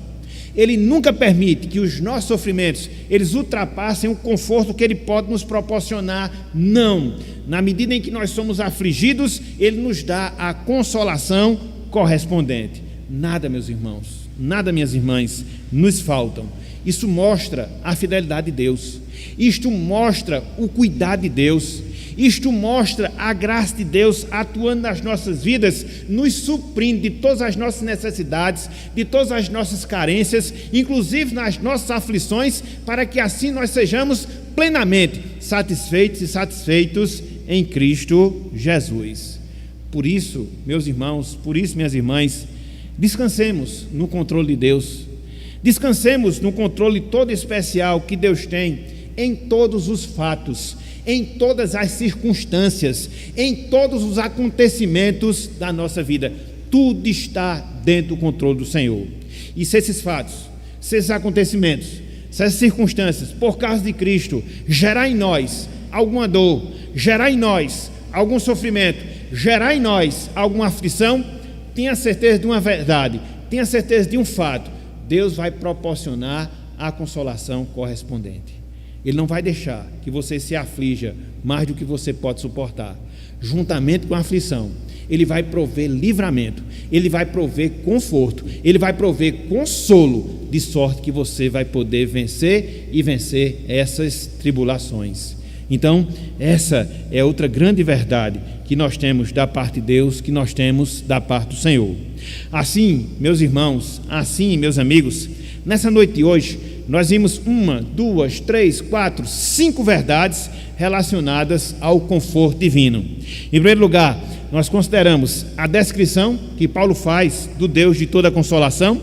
Ele nunca permite que os nossos sofrimentos, eles ultrapassem o conforto que ele pode nos proporcionar. Não. Na medida em que nós somos afligidos, ele nos dá a consolação correspondente. Nada, meus irmãos, nada, minhas irmãs, nos faltam. Isso mostra a fidelidade de Deus. Isto mostra o cuidado de Deus. Isto mostra a graça de Deus atuando nas nossas vidas, nos suprindo de todas as nossas necessidades, de todas as nossas carências, inclusive nas nossas aflições, para que assim nós sejamos plenamente satisfeitos e satisfeitos em Cristo Jesus. Por isso, meus irmãos, por isso, minhas irmãs, descansemos no controle de Deus. Descansemos no controle todo especial que Deus tem em todos os fatos, em todas as circunstâncias, em todos os acontecimentos da nossa vida. Tudo está dentro do controle do Senhor. E se esses fatos, se esses acontecimentos, se essas circunstâncias, por causa de Cristo, gerar em nós alguma dor, gerar em nós algum sofrimento, gerar em nós alguma aflição, tenha certeza de uma verdade, tenha certeza de um fato: Deus vai proporcionar a consolação correspondente. Ele não vai deixar que você se aflija mais do que você pode suportar. Juntamente com a aflição, Ele vai prover livramento, Ele vai prover conforto, Ele vai prover consolo, de sorte que você vai poder vencer e vencer essas tribulações. Então, essa é outra grande verdade que nós temos da parte de Deus, que nós temos da parte do Senhor. Assim, meus irmãos, assim, meus amigos, nessa noite de hoje, nós vimos 1, 2, 3, 4, 5 verdades relacionadas ao conforto divino. Em primeiro lugar, nós consideramos a descrição que Paulo faz do Deus de toda consolação.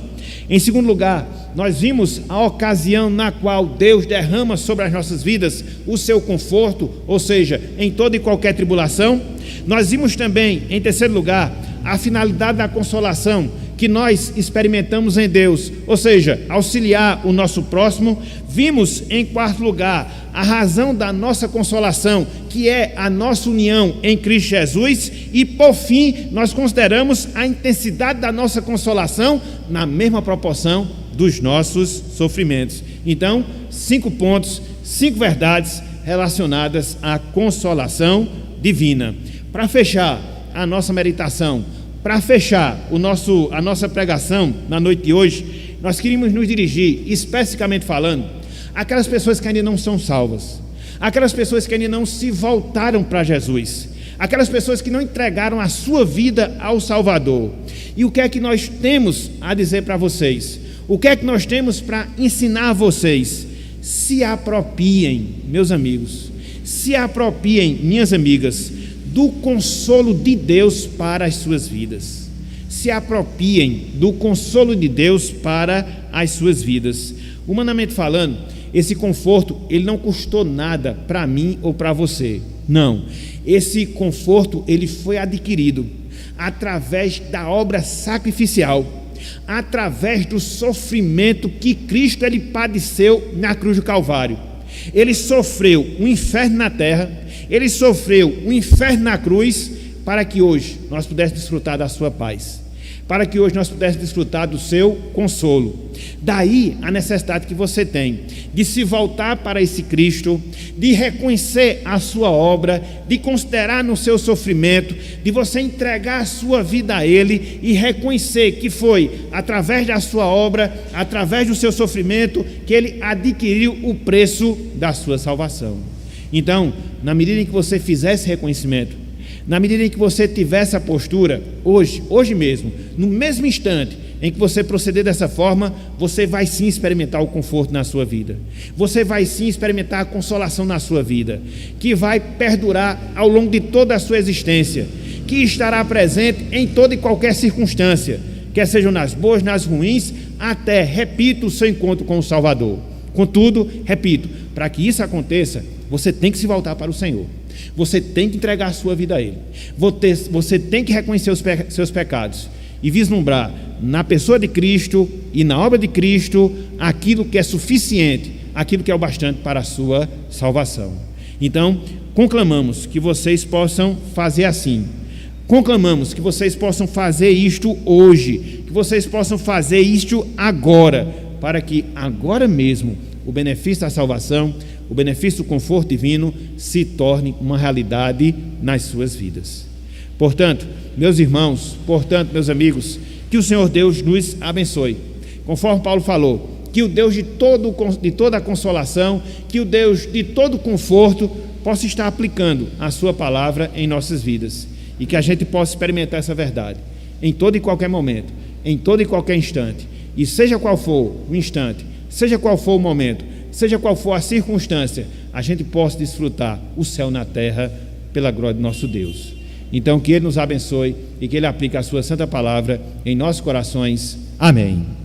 Em segundo lugar, nós vimos a ocasião na qual Deus derrama sobre as nossas vidas o seu conforto, ou seja, em toda e qualquer tribulação. Nós vimos também, em terceiro lugar, a finalidade da consolação que nós experimentamos em Deus, ou seja, auxiliar o nosso próximo. Vimos, em quarto lugar, a razão da nossa consolação, que é a nossa união em Cristo Jesus. E, por fim, nós consideramos a intensidade da nossa consolação na mesma proporção dos nossos sofrimentos. Então, 5 pontos, 5 verdades relacionadas à consolação divina. Para fechar a nossa meditação, para fechar a nossa pregação na noite de hoje, nós queríamos nos dirigir, especificamente falando, àquelas pessoas que ainda não são salvas, aquelas pessoas que ainda não se voltaram para Jesus, aquelas pessoas que não entregaram a sua vida ao Salvador. E o que é que nós temos a dizer para vocês? O que é que nós temos para ensinar a vocês? Se apropiem, meus amigos, se apropiem, minhas amigas, do consolo de Deus para as suas vidas. Se apropiem do consolo de Deus para as suas vidas. Humanamente falando, esse conforto, ele não custou nada para mim ou para você. Não, esse conforto, ele foi adquirido através da obra sacrificial, através do sofrimento que Cristo ele padeceu na cruz do Calvário. Ele sofreu o inferno na terra, ele sofreu o inferno na cruz, para que hoje nós pudéssemos desfrutar da sua paz, para que hoje nós pudéssemos desfrutar do seu consolo. Daí a necessidade que você tem de se voltar para esse Cristo, de reconhecer a sua obra, de considerar no seu sofrimento, de você entregar a sua vida a Ele e reconhecer que foi através da sua obra, através do seu sofrimento, que Ele adquiriu o preço da sua salvação. Então, na medida em que você fizer esse reconhecimento, na medida em que você tiver essa postura, hoje mesmo, no mesmo instante em que você proceder dessa forma, você vai sim experimentar o conforto na sua vida, você vai sim experimentar a consolação na sua vida, que vai perdurar ao longo de toda a sua existência, que estará presente em toda e qualquer circunstância, quer sejam nas boas, nas ruins, até, repito, o seu encontro com o Salvador. Contudo, repito, para que isso aconteça, você tem que se voltar para o Senhor. Você tem que entregar a sua vida a Ele. Você tem que reconhecer os seus pecados e vislumbrar na pessoa de Cristo e na obra de Cristo aquilo que é suficiente, aquilo que é o bastante para a sua salvação. Então, conclamamos que vocês possam fazer assim. Conclamamos que vocês possam fazer isto hoje, que vocês possam fazer isto agora, para que agora mesmo o benefício da salvação, o benefício do conforto divino se torne uma realidade nas suas vidas. Portanto, meus irmãos, meus amigos, que o Senhor Deus nos abençoe. Conforme Paulo falou, que o Deus de toda a consolação, que o Deus de todo conforto possa estar aplicando a sua palavra em nossas vidas e que a gente possa experimentar essa verdade em todo e qualquer momento, em todo e qualquer instante, e seja qual for o instante, seja qual for o momento, seja qual for a circunstância, a gente possa desfrutar o céu na terra pela glória do nosso Deus. Então que Ele nos abençoe e que Ele aplique a sua santa palavra em nossos corações. Amém.